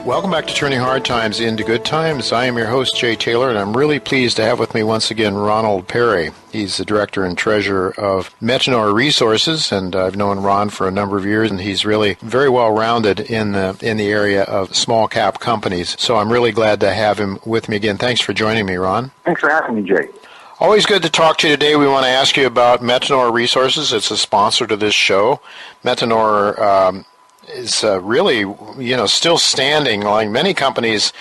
Welcome back to Turning Hard Times into Good Times. I am your host, Jay Taylor, and I'm really pleased to have with me once again Ronald Perry. He's the Director and Treasurer of Metanor Resources, and I've known Ron for a number of years, and he's really very well-rounded in the area of small-cap companies. So I'm really glad to have him with me again. Thanks for joining me, Ron. Thanks for having me, Jay. Always good to talk to you today. We want to ask you about Metanor Resources. It's a sponsor to this show. Metanor is really, still standing. Like many companies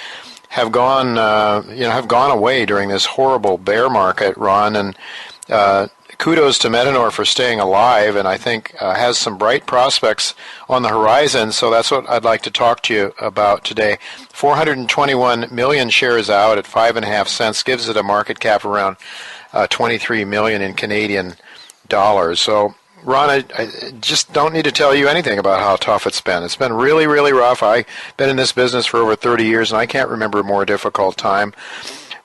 have gone away during this horrible bear market, Ron. And kudos to Metanor for staying alive, and I think has some bright prospects on the horizon. So that's what I'd like to talk to you about today. 421 million shares out at 5.5 cents gives it a market cap around 23 million in Canadian dollars. So, Ron, I just don't need to tell you anything about how tough it's been. It's been really, really rough. I've been in this business for over 30 years, and I can't remember a more difficult time.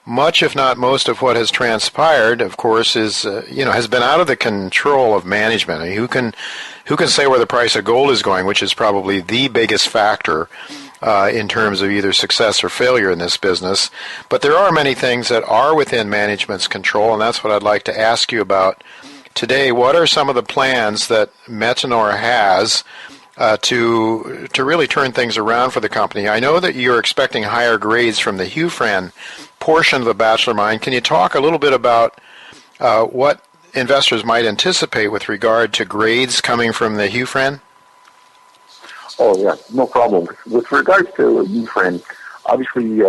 Much, if not most, of what has transpired, of course, is has been out of the control of management. I mean, who can say where the price of gold is going, which is probably the biggest factor in terms of either success or failure in this business. But there are many things that are within management's control, and that's what I'd like to ask you about today. What are some of the plans that Metanor has to really turn things around for the company? I know that you're expecting higher grades from the Hufran portion of the Bachelor Mine. Can you talk a little bit about what investors might anticipate with regard to grades coming from the Hufran? Oh, yeah, no problem. With regards to Hufran, obviously,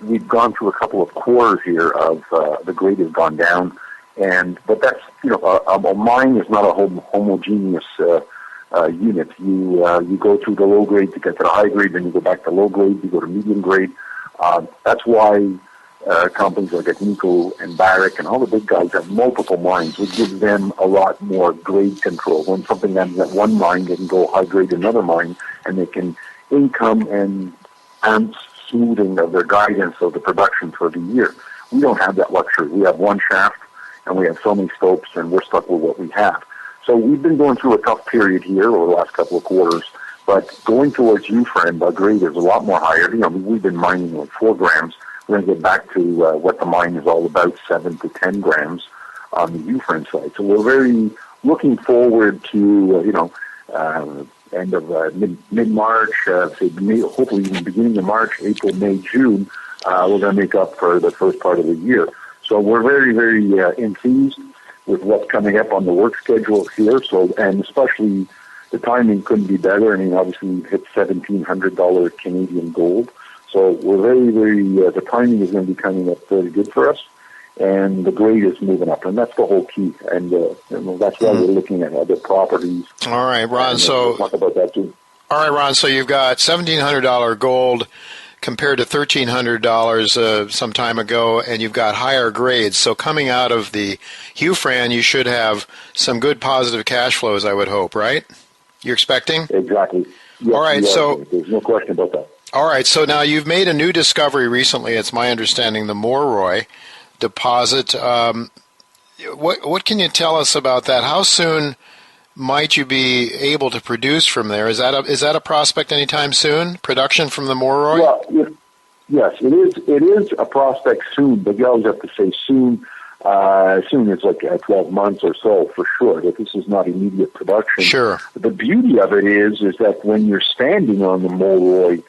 we've gone through a couple of quarters here of the grade has gone down. But that's, a mine is not a homogeneous unit. You go through the low grade to get to the high grade, then you go back to low grade, you go to medium grade. That's why companies like Agnico and Barrick and all the big guys have multiple mines, which gives them a lot more grade control. When something happens at one mine, they can go high grade to another mine, and they can income and smoothing of their guidance of the production for the year. We don't have that luxury. We have one shaft, and we have so many stopes, and we're stuck with what we have. So we've been going through a tough period here over the last couple of quarters, but going towards Hufran, the grade is a lot more higher. We've been mining like 4 grams. We're going to get back to what the mine is all about, 7 to 10 grams on the Hufran side. So we're very looking forward to, end of mid-March, hopefully even beginning of March, April, May, June, we're going to make up for the first part of the year. So we're very, very enthused with what's coming up on the work schedule here. So, and especially the timing couldn't be better. I mean, obviously we've hit $1,700 Canadian gold. So we're very, very, the timing is going to be coming up very good for us. And the grade is moving up, and that's the whole key. And that's why we're looking at other properties. All right, Ron. So talk about that too. All right, Ron. So you've got $1,700 gold compared to $1,300 some time ago, and you've got higher grades. So coming out of the Hufran, you should have some good positive cash flows, I would hope, right? You're expecting? Exactly. Yes, all right, so there's no question about that. All right, so now you've made a new discovery recently. It's my understanding the Morroy deposit. What can you tell us about that? How soon might you be able to produce from there? Is that a prospect anytime soon? Production from the Morroy? Well, yes, it is. It is a prospect soon, but you always have to say soon. Soon is like 12 months or so for sure. That this is not immediate production. Sure. The beauty of it is that when you're standing on the Morroy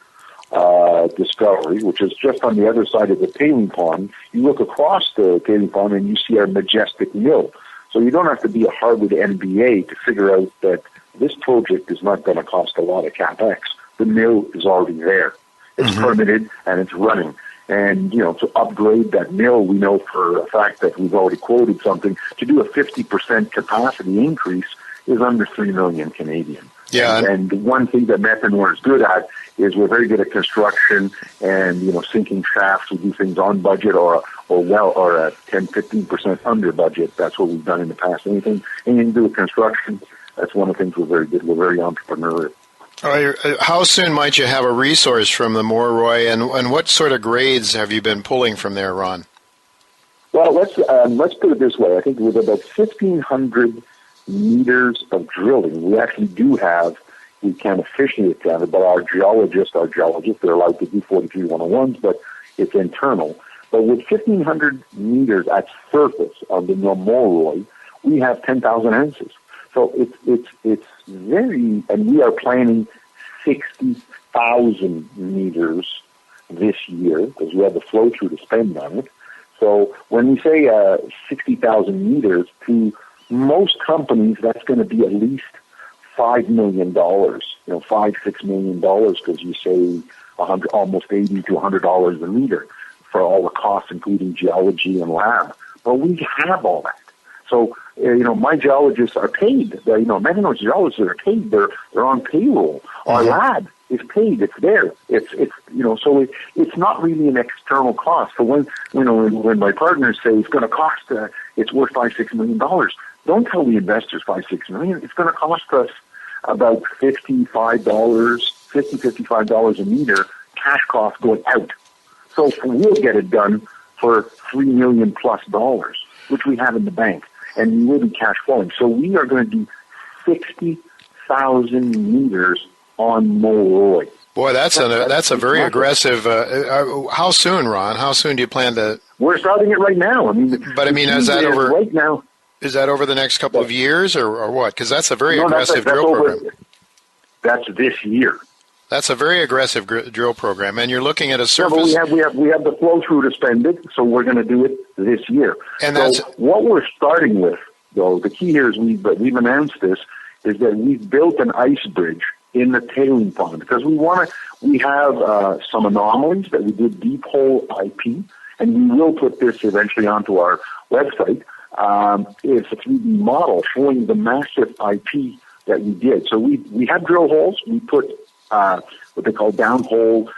discovery, which is just on the other side of the tailing pond, you look across the tailing pond and you see our majestic mill. So you don't have to be a Harvard MBA to figure out that this project is not going to cost a lot of CapEx. The mill is already there. It's permitted and it's running. And, to upgrade that mill, we know for a fact that we've already quoted something, to do a 50% capacity increase is under 3 million Canadian. Yeah. And the one thing that Metanor is good at is we're very good at construction and, sinking shafts. We do things on budget or 10-15% under budget. That's what we've done in the past. Anything to do with construction, that's one of the things we're very good. We're very entrepreneurial. How soon might you have a resource from the Morroy, and what sort of grades have you been pulling from there, Ron? Well, let's put it this way. I think with about 1,500 meters of drilling, we actually do have we can officially examine it, but our geologists, they're allowed to do 43-101s, but it's internal. But with 1,500 meters at surface of the Nomoroi, we have 10,000 ounces. So it's very, and we are planning 60,000 meters this year because we have the flow through to spend on it. So when we say 60,000 meters, to most companies, that's going to be at least $5 million, $5-6 million, because you say almost $80 to $100 a meter for all the costs, including geology and lab. But we have all that. So, my geologists are paid. Metanor's geologists are paid. They're on payroll. Our lab is paid. It's there. So it's not really an external cost. So when my partners say it's going to cost, it's worth $5-6 million, don't tell the investors $5-6 million. It's going to cost us about $55 a meter cash cost going out. So we'll get it done for $3 million plus, which we have in the bank, and we will be cash flowing. So we are going to do 60,000 meters on Molroy. Boy, that's a very aggressive. How soon, Ron? How soon do you plan to? We're starting it right now. Is that over right now? Is that over the next couple of years, or what? Because that's a very aggressive drill program. That's this year. That's a very aggressive drill program, and you're looking at a surface. Yeah, but we have the flow through to spend it, so we're going to do it this year. And so what we're starting with, though, the key here is we've announced this, is that we've built an ice bridge in the tailing pond because we have some anomalies that we did deep hole IP, and we will put this eventually onto our website. It's a 3D model showing the massive IP that we did. So we have drill holes. We put what they call downhole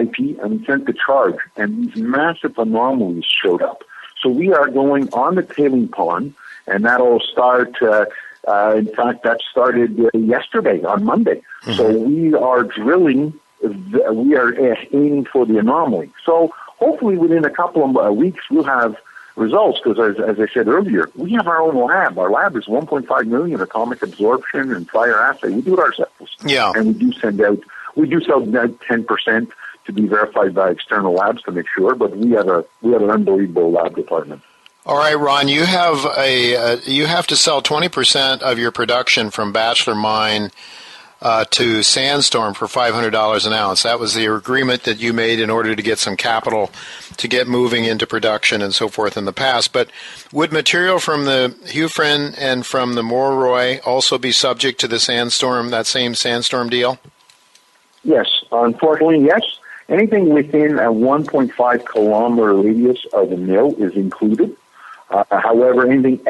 IP, and we sent the charge, and these massive anomalies showed up. So we are going on the tailing pond, and that'll start. In fact, that started yesterday on Monday. Mm-hmm. So we are drilling. We are aiming for the anomaly. So hopefully within a couple of weeks we'll have results, because as I said earlier, we have our own lab. Our lab is 1.5 million atomic absorption and fire assay. We do it ourselves. Yeah. And we do sell out 10% to be verified by external labs to make sure, but we have an unbelievable lab department. All right, Ron, you have to sell 20% of your production from Bachelor Mine to Sandstorm for $500 an ounce. That was the agreement that you made in order to get some capital to get moving into production and so forth in the past. But would material from the Hufren and from the Molroy also be subject to the that same Sandstorm deal? Yes, unfortunately, yes. Anything within a 1.5 kilometer radius of the mill is included. However, anything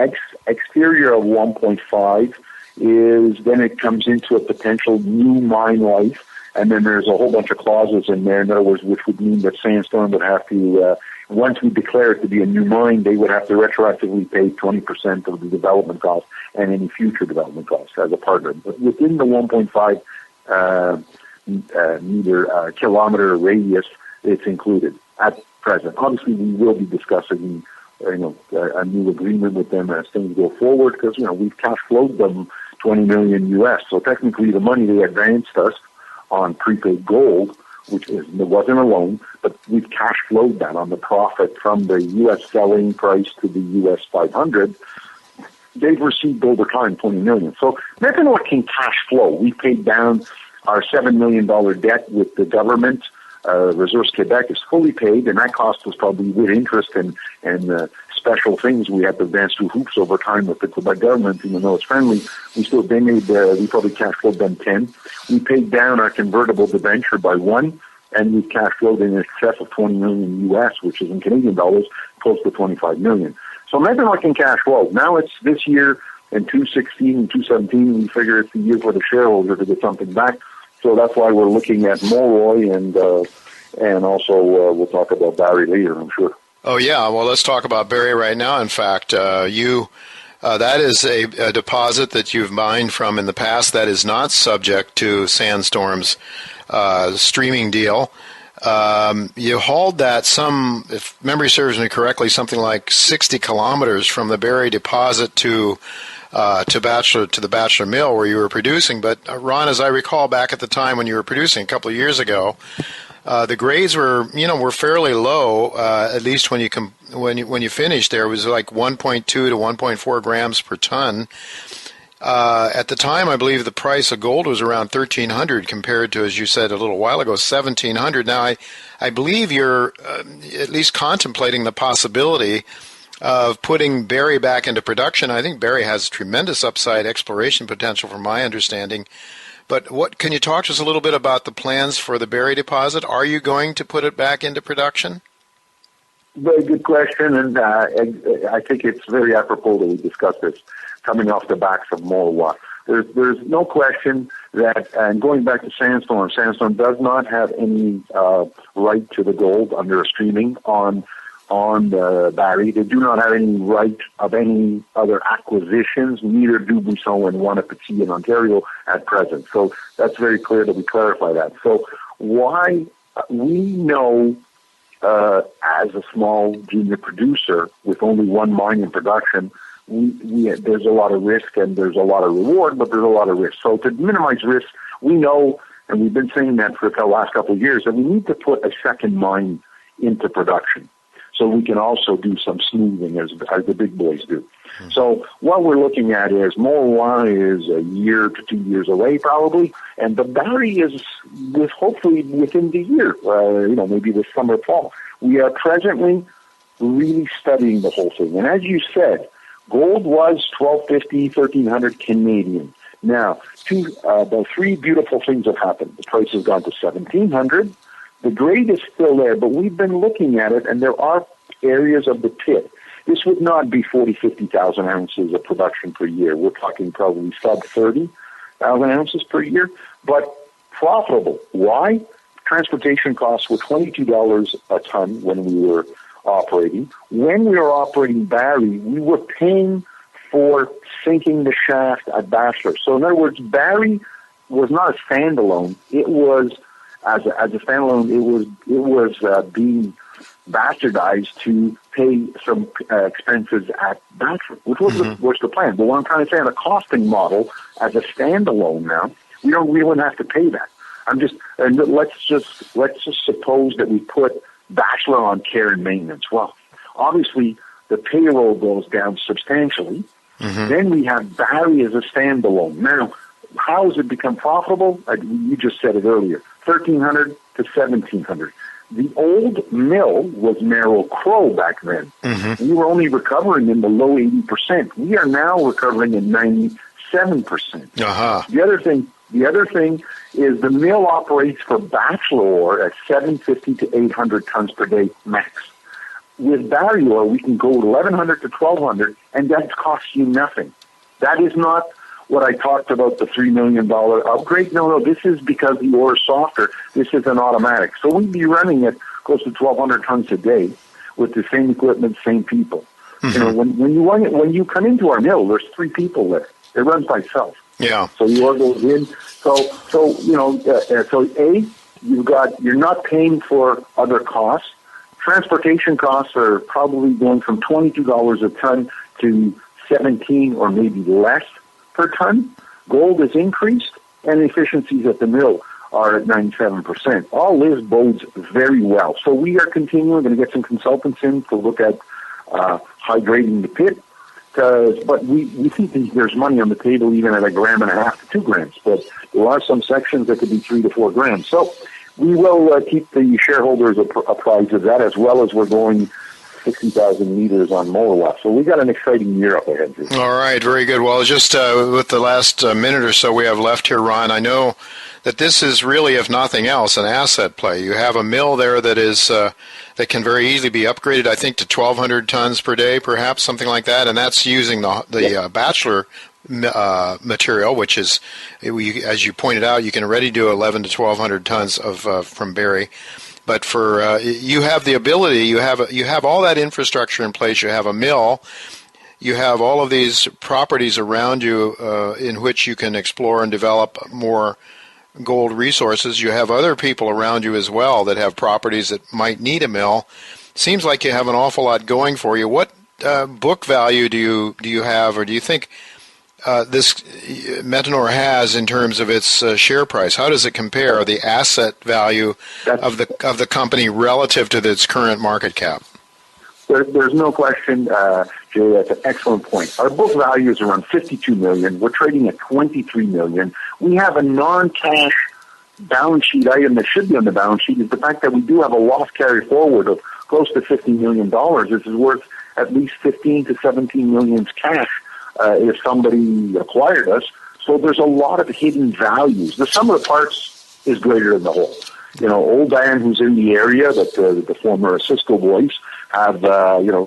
exterior of 1.5 then it comes into a potential new mine life, and then there's a whole bunch of clauses in there, in other words, which would mean that Sandstorm would have to, once we declare it to be a new mine, they would have to retroactively pay 20% of the development cost and any future development costs as a partner. But within the 1.5 kilometer radius, it's included at present. Obviously, we will be discussing a new agreement with them as things go forward, because we've cash flowed them $20 million US. So technically, the money they advanced us on prepaid gold, which wasn't a loan, but we've cash flowed that on the profit from the US selling price to the US 500. They've received over time $20 million. So Metanor can cash flow. We paid down our $7 million debt with the government. Resources Quebec is fully paid, and that cost was probably with interest and special things we had to advance through hoops over time with the Quebec government, even though it's friendly. We probably cash flowed them 10. We paid down our convertible debenture by 1, and we've cash flowed in excess of $20 million US, which is in Canadian dollars, close to $25 million. So Metanor can cash flow. Now it's this year, in 2016 and 2017, we figure it's the year for the shareholder to get something back. So that's why we're looking at Molroy, and also we'll talk about Barry later, I'm sure. Oh, yeah. Well, let's talk about Barry right now. In fact, that is a deposit that you've mined from in the past that is not subject to Sandstorm's streaming deal. You hauled that if memory serves me correctly, something like 60 kilometers from the Barry deposit to to the Bachelor Mill where you were producing. But Ron, as I recall back at the time when you were producing a couple of years ago, the grades were fairly low. At least when you finished there, it was like 1.2 to 1.4 grams per ton. At the time, I believe the price of gold was around $1,300 compared to, as you said a little while ago, $1,700. Now, I believe you're at least contemplating the possibility of putting Barry back into production. I think Barry has tremendous upside exploration potential from my understanding. But can you talk to us a little bit about the plans for the Barry deposit? Are you going to put it back into production? Very good question, and I think it's very apropos that we discuss this coming off the backs of Morowa. There's no question that, and going back to Sandstone does not have any right to the gold under a streaming on Barry. They do not have any right of any other acquisitions, neither do we so in Wanapitchi in Ontario at present. So that's very clear that we clarify that. So why we know as a small junior producer with only one mine in production, there's a lot of risk and there's a lot of reward, but there's a lot of risk. So to minimize risk, we know, and we've been saying that for the last couple of years, that we need to put a second mine into production so we can also do some smoothing as the big boys do. Mm-hmm. So what we're looking at is Morowa is a year to 2 years away probably, and the Barry is hopefully within the year, maybe this summer, fall. We are presently really studying the whole thing. And as you said, gold was $1,250, $1,300 Canadian. Now, the three beautiful things have happened. The price has gone to $1,700. The grade is still there, but we've been looking at it, and there are areas of the pit. This would not be 40,000, 50,000 ounces of production per year. We're talking probably sub 30,000 ounces per year, but profitable. Why? Transportation costs were $22 a ton when we were operating. When we were operating Barry, we were paying for sinking the shaft at Bachelor. So in other words, Barry was not a standalone. It was as a standalone. It was being bastardized to pay some expenses at Bachelor, which was the plan. But what I'm trying to say on a costing model as a standalone now, we wouldn't have to pay that. Let's just suppose that we put Bachelor on care and maintenance. Well, obviously the payroll goes down substantially. Mm-hmm. Then we have Barry as a standalone. Now, how has it become profitable? You just said it earlier, $1,300 to $1,700. The old mill was Merrill Crowe back then. Mm-hmm. We were only recovering in the low 80%. We are now recovering in 97%. Uh-huh. The other thing is the mill operates for Bachelor ore at 750 to 800 tons per day max. With Barry ore, we can go 1,100 to 1,200, and that costs you nothing. That is not what I talked about, the $3 million upgrade. No, this is because the ore is softer. This is an automatic. So we'd be running at close to 1,200 tons a day with the same equipment, same people. Mm-hmm. When you come into our mill, there's three people there. It runs by itself. Yeah. So the ore goes in. So you're not paying for other costs. Transportation costs are probably going from $22 a ton to $17 or maybe less per ton. Gold is increased, and efficiencies at the mill are at 97%. All this bodes very well. So we are continuing, going to get some consultants in to look at hydrating the pit. But we think there's money on the table even at 1.5 grams to 2 grams. But there are some sections that could be 3 to 4 grams. So we will keep the shareholders apprised of that, as well as we're going 60,000 meters on Morowa. So we got an exciting year up ahead. All right, very good. Well, just with the last minute or so we have left here, Ron, I know that this is really, if nothing else, an asset play. You have a mill there that is that can very easily be upgraded, I think, to 1,200 tons per day, perhaps, something like that, and that's using the Bachelor material, which is, as you pointed out, you can already do 1,100 to 1,200 tons of from Barry. But for you have the ability, you have all that infrastructure in place. You have a mill, you have all of these properties around you in which you can explore and develop more gold resources. You have other people around you as well that have properties that might need a mill. Seems like you have an awful lot going for you. What book value do you have, or do you think this Metanor has in terms of its share price? How does it compare the asset value of the company relative to its current market cap? There's no question, Jay, that's an excellent point. Our book value is around $52 million. We're trading at $23 million. We have a non-cash balance sheet item that should be on the balance sheet is the fact that we do have a loss carry forward of close to $50 million. This is worth at least 15 to 17 million cash if somebody acquired us. So there's a lot of hidden values. The sum of the parts is greater than the whole. Old Dan, who's in the area, that the former Cisco boys have,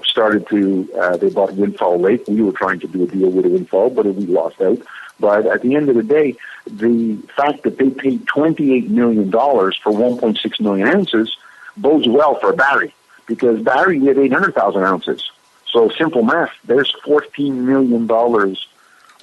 started to, they bought Windfall Lake. We were trying to do a deal with Windfall, but we lost out. But at the end of the day, the fact that they paid $28 million for 1.6 million ounces bodes well for Barry, because Barry had 800,000 ounces. So simple math, there's $14 million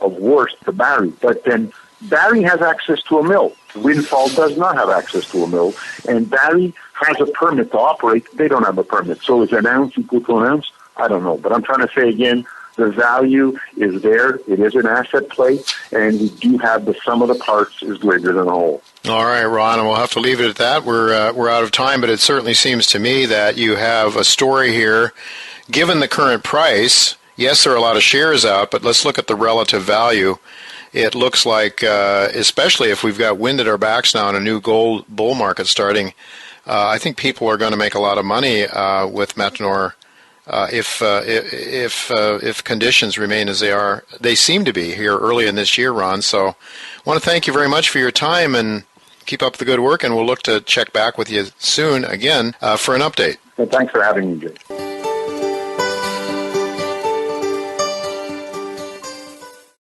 of worth to Barry. But then Barry has access to a mill. Windfall does not have access to a mill. And Barry has a permit to operate. They don't have a permit. So is an ounce equal to an ounce? I don't know. But I'm trying to say again, the value is there. It is an asset play. And we do have the sum of the parts is greater than the whole. All right, Ron, and we'll have to leave it at that. We're out of time, but it certainly seems to me that you have a story here. Given the current price, yes, there are a lot of shares out, but let's look at the relative value. It looks like, especially if we've got wind at our backs now and a new gold bull market starting, I think people are going to make a lot of money with Metanor if conditions remain as they seem to be here early in this year, Ron. So I want to thank you very much for your time and keep up the good work, and we'll look to check back with you soon again for an update. Well, thanks for having me, Jay.